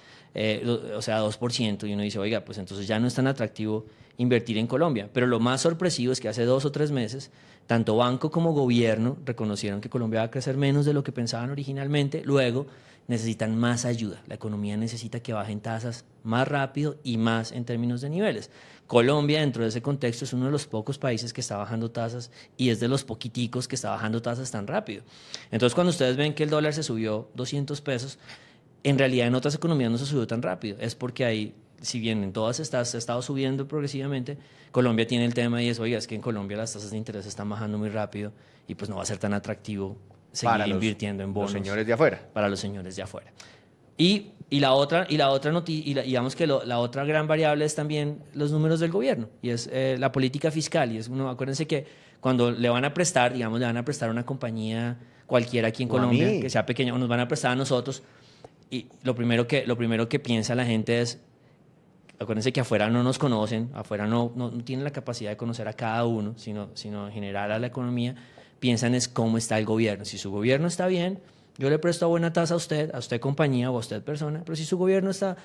o sea, 2%, y uno dice, oiga, pues entonces ya no es tan atractivo invertir en Colombia. Pero lo más sorpresivo es que hace 2 o 3 meses, tanto banco como gobierno reconocieron que Colombia va a crecer menos de lo que pensaban originalmente. Luego necesitan más ayuda. La economía necesita que bajen tasas más rápido y más en términos de niveles. Colombia, dentro de ese contexto, es uno de los pocos países que está bajando tasas y es de los poquiticos que está bajando tasas tan rápido. Entonces, cuando ustedes ven que el dólar se subió 200 pesos, en realidad en otras economías no se subió tan rápido. Es porque hay, si bien en todas se ha estado subiendo progresivamente, Colombia tiene el tema y es, oiga, es que en Colombia las tasas de interés están bajando muy rápido y pues no va a ser tan atractivo seguir invirtiendo en bonos. Los señores de afuera. Para los señores de afuera. Y la otra digamos que la otra gran variable es también los números del gobierno y es la política fiscal. Y es acuérdense que cuando le van a prestar, digamos, le van a prestar a una compañía cualquiera aquí en Colombia, que sea pequeña, o nos van a prestar a nosotros, y lo primero que piensa la gente es, acuérdense que afuera no nos conocen, afuera no tienen la capacidad de conocer a cada uno, sino en general a la economía, piensan es cómo está el gobierno. Si su gobierno está bien, yo le presto a buena tasa a usted compañía o a usted persona, pero si su gobierno está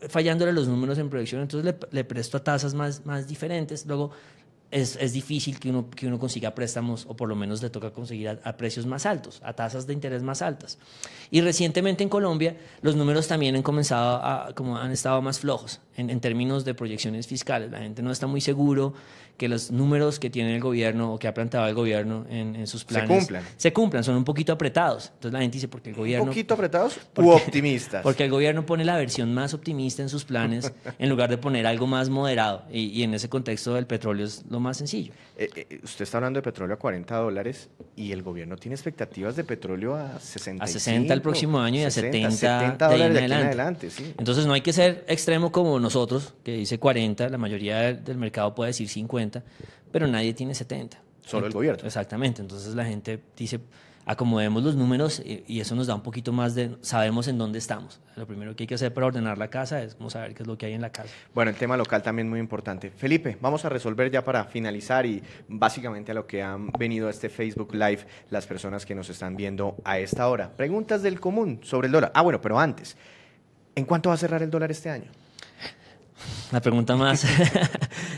fallándole los números en proyección, entonces le presto a tasas más diferentes. Luego es difícil que uno consiga préstamos, o por lo menos le toca conseguir a precios más altos, a tasas de interés más altas. Y recientemente en Colombia los números también han estado más flojos en términos de proyecciones fiscales. La gente no está muy seguro que los números que tiene el gobierno o que ha planteado el gobierno en sus planes se cumplan, son un poquito apretados. Entonces la gente dice, porque el gobierno... ¿Un poquito apretados u optimistas? Porque el gobierno pone la versión más optimista en sus planes en lugar de poner algo más moderado. Y en ese contexto el petróleo es lo más sencillo. Usted está hablando de petróleo a $40 y el gobierno tiene expectativas de petróleo a 65, a 60 el próximo año y a 70 de ahí en adelante. Sí. Entonces no hay que ser extremo como nosotros, que dice 40, la mayoría del mercado puede decir 50, pero nadie tiene 70. Solo el gobierno. Exactamente, entonces la gente dice, acomodemos los números y eso nos da un poquito más sabemos en dónde estamos. Lo primero que hay que hacer para ordenar la casa es como saber qué es lo que hay en la casa. Bueno, el tema local también muy importante. Felipe, vamos a resolver ya para finalizar y básicamente a lo que han venido a este Facebook Live las personas que nos están viendo a esta hora. Preguntas del común sobre el dólar. Bueno, pero antes, ¿en cuánto va a cerrar el dólar este año? La pregunta más.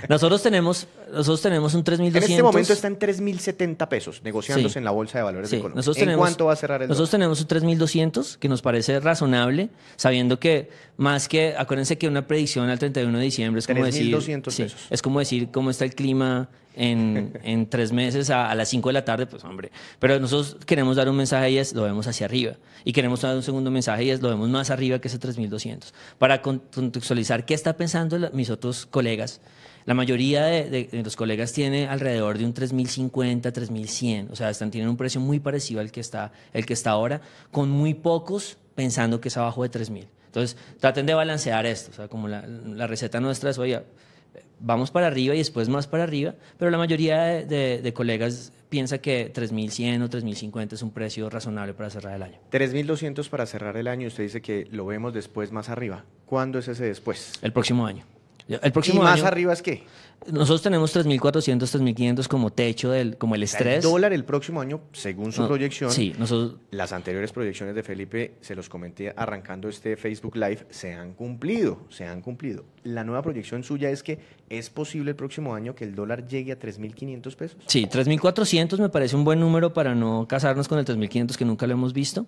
Nosotros tenemos un 3.200. En este momento está en 3.070 pesos, negociándose en la Bolsa de Valores de Colombia. ¿En cuánto va a cerrar el dólar? Nosotros tenemos un 3.200, que nos parece razonable, sabiendo que acuérdense que una predicción al 31 de diciembre es como decir... 3.200 pesos. Es como decir cómo está el clima en 3 meses a las 5 de la tarde, pues hombre. Pero nosotros queremos dar un mensaje y es, lo vemos hacia arriba. Y queremos dar un segundo mensaje y es, lo vemos más arriba que ese 3.200. Para contextualizar qué está pensando mis otros colegas, la mayoría de los colegas tiene alrededor de un 3.050, 3.100. O sea, tienen un precio muy parecido al que está ahora, con muy pocos pensando que es abajo de 3.000. Entonces, traten de balancear esto. O sea, como la receta nuestra es, oye, vamos para arriba y después más para arriba, pero la mayoría de colegas piensa que 3.100 o 3.050 es un precio razonable para cerrar el año. 3.200 para cerrar el año, usted dice que lo vemos después más arriba. ¿Cuándo es ese después? El próximo año. ¿Y más arriba es qué? Nosotros tenemos 3.400, 3.500 como techo, como el estrés. El dólar el próximo año, según su proyección, sí, las anteriores proyecciones de Felipe, se los comenté arrancando este Facebook Live, se han cumplido. La nueva proyección suya es que es posible el próximo año que el dólar llegue a 3.500 pesos. Sí, 3.400 me parece un buen número para no casarnos con el 3.500 que nunca lo hemos visto.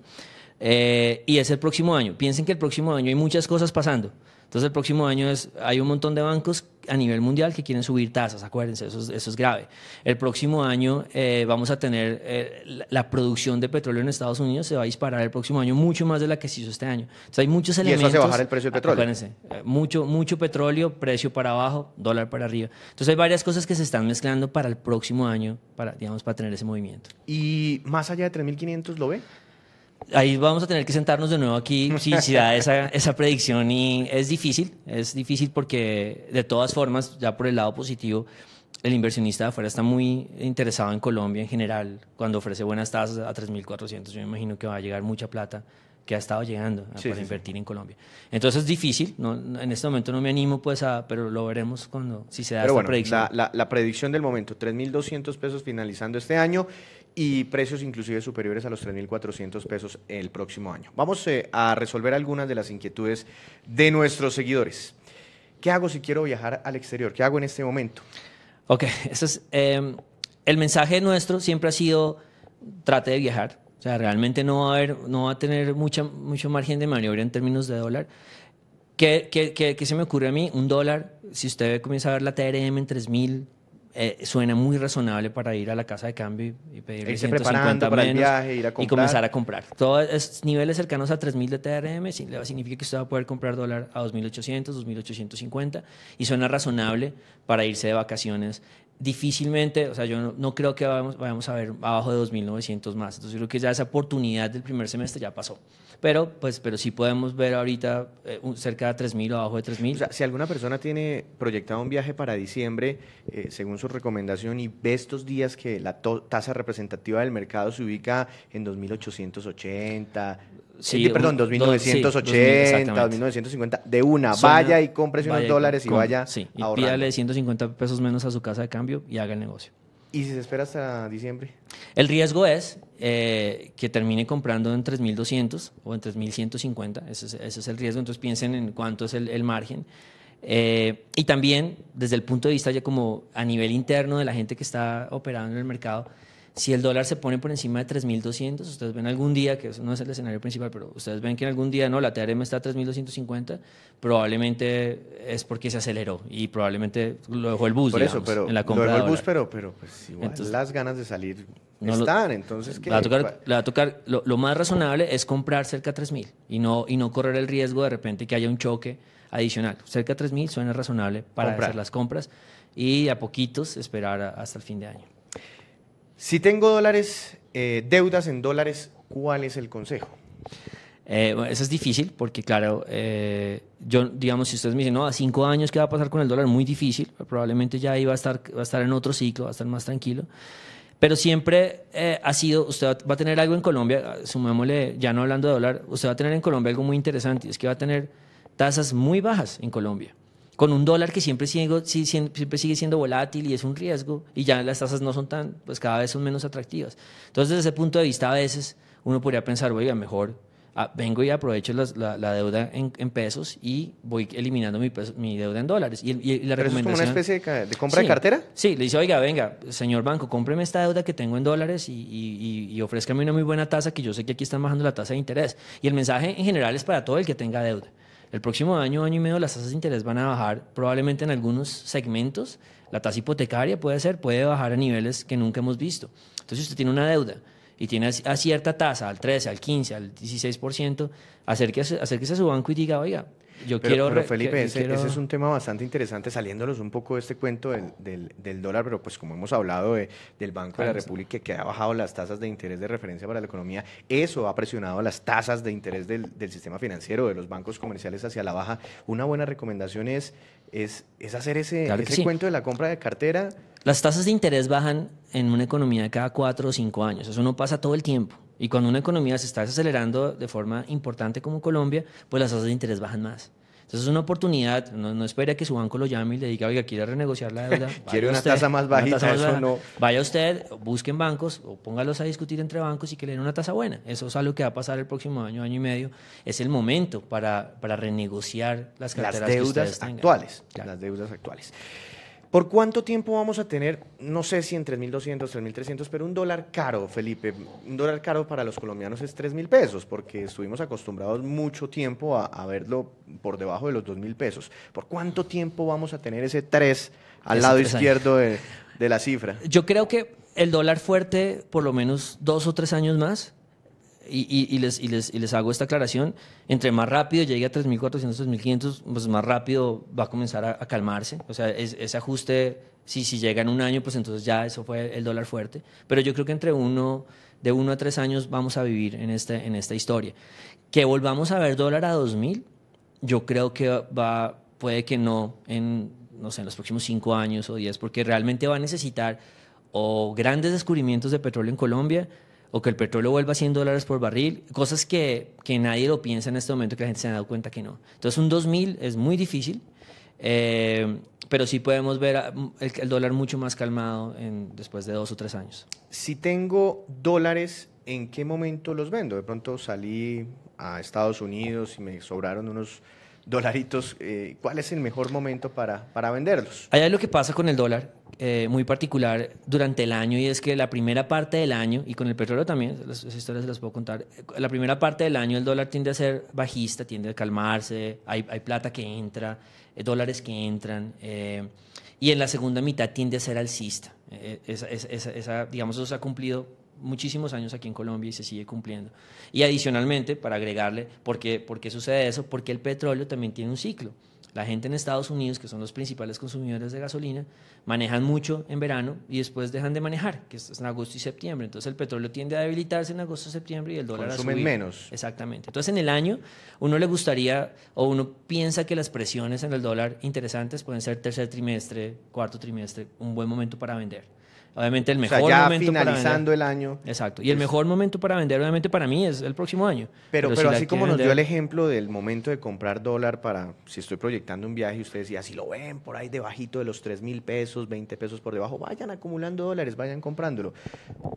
y es el próximo año. Piensen que el próximo año hay muchas cosas pasando. Entonces el próximo año hay un montón de bancos a nivel mundial que quieren subir tasas, acuérdense, eso es grave. El próximo año vamos a tener la producción de petróleo en Estados Unidos se va a disparar el próximo año mucho más de la que se hizo este año. Entonces hay muchos elementos. Y eso hace bajar el precio del petróleo. Acuérdense, mucho petróleo, precio para abajo, dólar para arriba. Entonces hay varias cosas que se están mezclando para el próximo año, para tener ese movimiento. ¿Y más allá de 3.500 lo ve? Ahí vamos a tener que sentarnos de nuevo aquí si da esa predicción y es difícil porque de todas formas, ya por el lado positivo, el inversionista de afuera está muy interesado en Colombia en general, cuando ofrece buenas tasas a 3.400, yo me imagino que va a llegar mucha plata que ha estado llegando para invertir en Colombia. Entonces es difícil, en este momento no me animo pero lo veremos si se da esta predicción. La predicción del momento, 3.200 pesos finalizando este año y precios inclusive superiores a los 3.400 pesos el próximo año. Vamos a resolver algunas de las inquietudes de nuestros seguidores. ¿Qué hago si quiero viajar al exterior? ¿Qué hago en este momento? Ok, el mensaje nuestro siempre ha sido trate de viajar. O sea, realmente no va a tener mucho margen de maniobra en términos de dólar. ¿Qué se me ocurre a mí? Un dólar, si usted comienza a ver la TRM en 3.000, suena muy razonable para ir a la casa de cambio y pedirle 150 para menos el viaje, ir a comprar. Y comenzar a comprar. Todos niveles cercanos a 3.000 de TRM significa que usted va a poder comprar dólar a 2.800, 2.850 y suena razonable para irse de vacaciones. Difícilmente, o sea, yo no creo que vayamos a ver abajo de 2.900 más. Entonces yo creo que ya esa oportunidad del primer semestre ya pasó. Pero sí podemos ver ahorita cerca de 3.000 o abajo de 3.000. O sea, si alguna persona tiene proyectado un viaje para diciembre, según su recomendación, y ve estos días que la tasa representativa del mercado se ubica en 2.880, perdón, 2.980, 2.950, de una, vaya y cómprese unos dólares y vaya y ahorrando. pídale 150 pesos menos a su casa de cambio y haga el negocio. ¿Y si se espera hasta diciembre? El riesgo es que termine comprando en 3.200 o en 3.150. Ese es el riesgo. Entonces piensen en cuánto es el margen. Y también desde el punto de vista ya como a nivel interno de la gente que está operando en el mercado, si el dólar se pone por encima de 3.200, ustedes ven algún día, que eso no es el escenario principal, pero ustedes ven que en algún día la TRM está a 3.250, probablemente es porque se aceleró y probablemente lo dejó el bus, por eso, pero en la compra lo de dejó el dólar. bus, pero pues igual Entonces, las ganas de salir están, entonces ¿qué? Le va a tocar lo más razonable es comprar cerca de 3.000 y no correr el riesgo de repente que haya un choque adicional. Cerca de 3.000 suena razonable para hacer las compras y a poquitos esperar hasta el fin de año. Si tengo dólares, deudas en dólares, ¿cuál es el consejo? Bueno, eso es difícil porque, claro, yo, digamos, si ustedes me dicen, no, a 5 años, ¿qué va a pasar con el dólar? Muy difícil, probablemente ya ahí va a estar en otro ciclo, va a estar más tranquilo. Pero siempre ha sido, usted va a tener algo en Colombia, sumémosle, ya no hablando de dólar, usted va a tener en Colombia algo muy interesante, es que va a tener tasas muy bajas en Colombia, con un dólar que siempre sigue siendo volátil y es un riesgo, y ya las tasas no son pues cada vez son menos atractivas. Entonces, desde ese punto de vista, a veces uno podría pensar, oiga, mejor vengo y aprovecho la deuda en pesos y voy eliminando mi deuda en dólares. Y la ¿Pero eso es como una especie de compra de cartera? Sí, le dice, oiga, venga, señor banco, cómpreme esta deuda que tengo en dólares y ofrézcame una muy buena tasa, que yo sé que aquí están bajando la tasa de interés. Y el mensaje en general es para todo el que tenga deuda. El próximo año y medio, las tasas de interés van a bajar probablemente en algunos segmentos. La tasa hipotecaria puede bajar a niveles que nunca hemos visto. Entonces, si usted tiene una deuda y tiene a cierta tasa, al 13, al 15, al 16%, acérquese a su banco y diga, oiga, Pero Felipe, ese es un tema bastante interesante, saliéndonos un poco de este cuento del dólar, pero pues como hemos hablado del Banco de la República, que ha bajado las tasas de interés de referencia para la economía, eso ha presionado las tasas de interés del sistema financiero, de los bancos comerciales hacia la baja. Una buena recomendación es hacer ese cuento de la compra de cartera. Las tasas de interés bajan en una economía cada 4 o 5 años, eso no pasa todo el tiempo. Y cuando una economía se está acelerando de forma importante como Colombia, pues las tasas de interés bajan más. Entonces es una oportunidad, no espere a que su banco lo llame y le diga, oiga, quiere renegociar la deuda. Quiere una tasa más bajita, eso no. Vaya usted, busquen bancos o póngalos a discutir entre bancos y que le den una tasa buena. Eso es algo que va a pasar el próximo año y medio. Es el momento para renegociar las carteras deudas que actuales. Claro. Las deudas actuales. ¿Por cuánto tiempo vamos a tener, no sé si en 3.200, 3.300, pero un dólar caro, Felipe? Un dólar caro para los colombianos es 3.000 pesos, porque estuvimos acostumbrados mucho tiempo a verlo por debajo de los 2.000 pesos. ¿Por cuánto tiempo vamos a tener ese 3 al Ese lado 3 ahí. izquierdo de la cifra? Yo creo que el dólar fuerte, por lo menos 2 o 3 años más, y les hago esta aclaración, entre más rápido llegue a 3.400, 3.500, pues más rápido va a comenzar a calmarse. O sea, ese ajuste, si llega en un año, pues entonces ya eso fue el dólar fuerte. Pero yo creo que de 1 a 3 años vamos a vivir en esta historia. Que volvamos a ver dólar a 2.000, yo creo que puede que no sé, en los próximos 5 años o 10, porque realmente va a necesitar o grandes descubrimientos de petróleo en Colombia, o que el petróleo vuelva a $100 por barril, cosas que nadie lo piensa en este momento, que la gente se ha dado cuenta que no. Entonces un 2.000 es muy difícil, pero sí podemos ver el dólar mucho más calmado después de 2 o 3 años. Si tengo dólares, ¿en qué momento los vendo? De pronto salí a Estados Unidos y me sobraron unos dolaritos. ¿Cuál es el mejor momento para venderlos? Hay algo que pasa con el dólar, muy particular durante el año, y es que la primera parte del año, y con el petróleo también, esas historias se las puedo contar, la primera parte del año el dólar tiende a ser bajista, tiende a calmarse, hay plata que entra, dólares que entran, y en la segunda mitad tiende a ser alcista. Digamos, eso se ha cumplido muchísimos años aquí en Colombia y se sigue cumpliendo. Y adicionalmente, para agregarle, ¿por qué sucede eso? Porque el petróleo también tiene un ciclo. La gente en Estados Unidos, que son los principales consumidores de gasolina, manejan mucho en verano y después dejan de manejar, que es en agosto y septiembre. Entonces el petróleo tiende a debilitarse en agosto y septiembre y el dólar Consumen a subir. menos. Exactamente. Entonces en el año uno le gustaría, o uno piensa que las presiones en el dólar interesantes pueden ser tercer trimestre, cuarto trimestre, un buen momento para vender. Obviamente el mejor ya momento para finalizando vender. el año. Exacto. Y el mejor momento para vender, obviamente, para mí es el próximo año. Pero si la así como quieren nos dio vender, el ejemplo del momento de comprar dólar para, si estoy proyectando un viaje y usted decía, si lo ven por ahí debajito de los 3.000 pesos, 20 pesos por debajo, vayan acumulando dólares, vayan comprándolo.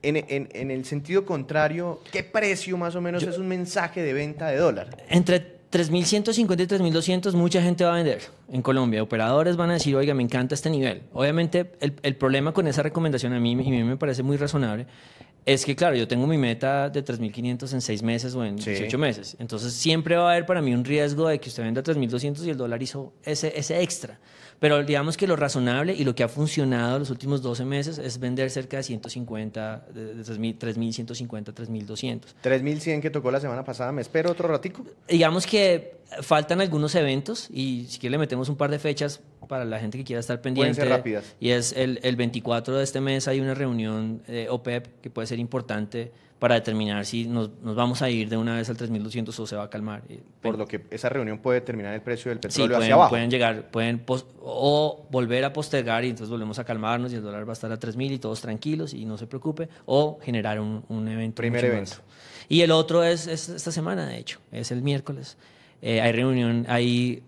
En el sentido contrario, ¿qué precio más o menos es un mensaje de venta de dólar? Entre 3.150 y 3.200 mucha gente va a vender en Colombia. Operadores van a decir, oiga, me encanta este nivel. Obviamente el problema con esa recomendación a mí me parece muy razonable. Es que, claro, yo tengo mi meta de 3.500 en 6 meses o en 18 meses. Entonces siempre va a haber para mí un riesgo de que usted venda 3.200 y el dólar hizo ese extra. Pero digamos que lo razonable y lo que ha funcionado los últimos 12 meses es vender cerca de 150, de 3.150, 3.200. 3.100 que tocó la semana pasada, ¿me espero otro ratico? Digamos que faltan algunos eventos y si quiere le metemos un par de fechas para la gente que quiera estar pendiente. Pueden ser rápidas. Y es el 24 de este mes hay una reunión OPEP que puede ser importante para determinar si nos vamos a ir de una vez al 3.200 o se va a calmar. Por lo que esa reunión puede determinar el precio del Sí, petróleo hacia abajo. pueden llegar, o volver a postergar y entonces volvemos a calmarnos y el dólar va a estar a 3.000 y todos tranquilos y no se preocupe, o generar un evento. Primer evento. Más. Y el otro es esta semana, de hecho, es el miércoles. Hay reunión, hay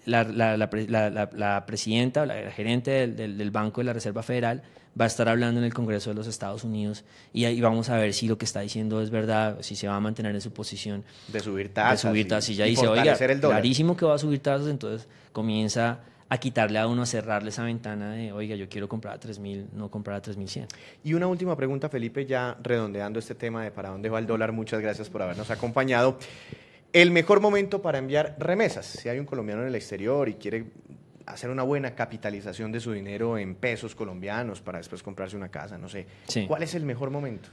la presidenta, la gerente del Banco de la Reserva Federal va a estar hablando en el Congreso de los Estados Unidos y ahí vamos a ver si lo que está diciendo es verdad, si se va a mantener en su posición de subir tasas. Y ya dice, oiga, el dólar. clarísimo que va a subir tasas, entonces comienza a quitarle a uno, a cerrarle esa ventana de, oiga, yo quiero comprar a 3.000, no comprar a 3.100. Y una última pregunta, Felipe, ya redondeando este tema de para dónde va el dólar, muchas gracias por habernos acompañado. El mejor momento para enviar remesas, si hay un colombiano en el exterior y quiere hacer una buena capitalización de su dinero en pesos colombianos para después comprarse una casa, no sé. Sí. ¿Cuál es el mejor momento?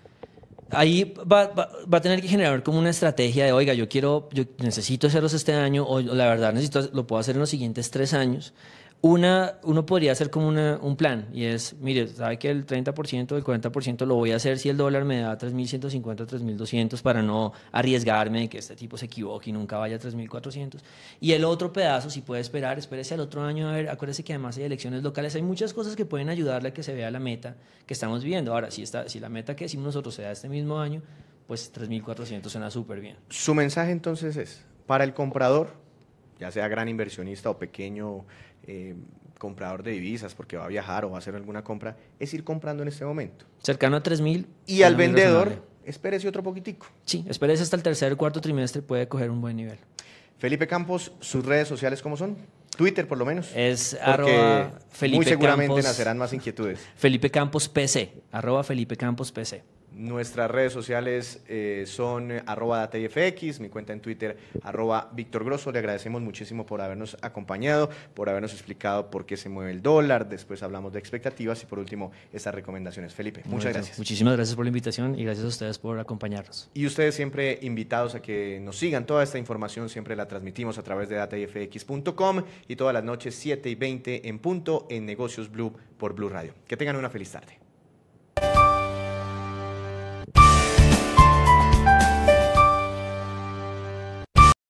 Ahí va a tener que generar como una estrategia de, oiga, yo necesito hacerlos este año, o la verdad lo puedo hacer en los siguientes 3 años. Uno podría hacer como un plan, y es, mire, sabe que el 30%, el 40% lo voy a hacer si el dólar me da 3.150, 3.200 para no arriesgarme de que este tipo se equivoque y nunca vaya a 3.400. Y el otro pedazo, si puede esperar, espérese al otro año, a ver, acuérdese que además hay elecciones locales, hay muchas cosas que pueden ayudarle a que se vea la meta que estamos viviendo. Ahora, si la meta que decimos nosotros se da este mismo año, pues 3.400 suena súper bien. Su mensaje entonces es, para el comprador, ya sea gran inversionista o pequeño comprador de divisas porque va a viajar o va a hacer alguna compra, es ir comprando en este momento. Cercano a 3.000. Y al vendedor, espérese otro poquitico. Sí, espérese hasta el tercer o cuarto trimestre, puede coger un buen nivel. Felipe Campos, ¿sus redes sociales cómo son? Twitter, por lo menos. Es Porque Felipe muy seguramente Campos, nacerán más inquietudes. Felipe Campos PC, @Felipe Campos PC. Nuestras redes sociales son @DataIFX, mi cuenta en Twitter @Víctor Grosso. Le agradecemos muchísimo por habernos acompañado, por habernos explicado por qué se mueve el dólar. Después hablamos de expectativas y por último estas recomendaciones. Felipe, muchas gracias. Muchísimas gracias por la invitación y gracias a ustedes por acompañarnos. Y ustedes siempre invitados a que nos sigan. Toda esta información siempre la transmitimos a través de dataifx.com y todas las noches 7:20 en punto en Negocios Blue por Blue Radio. Que tengan una feliz tarde.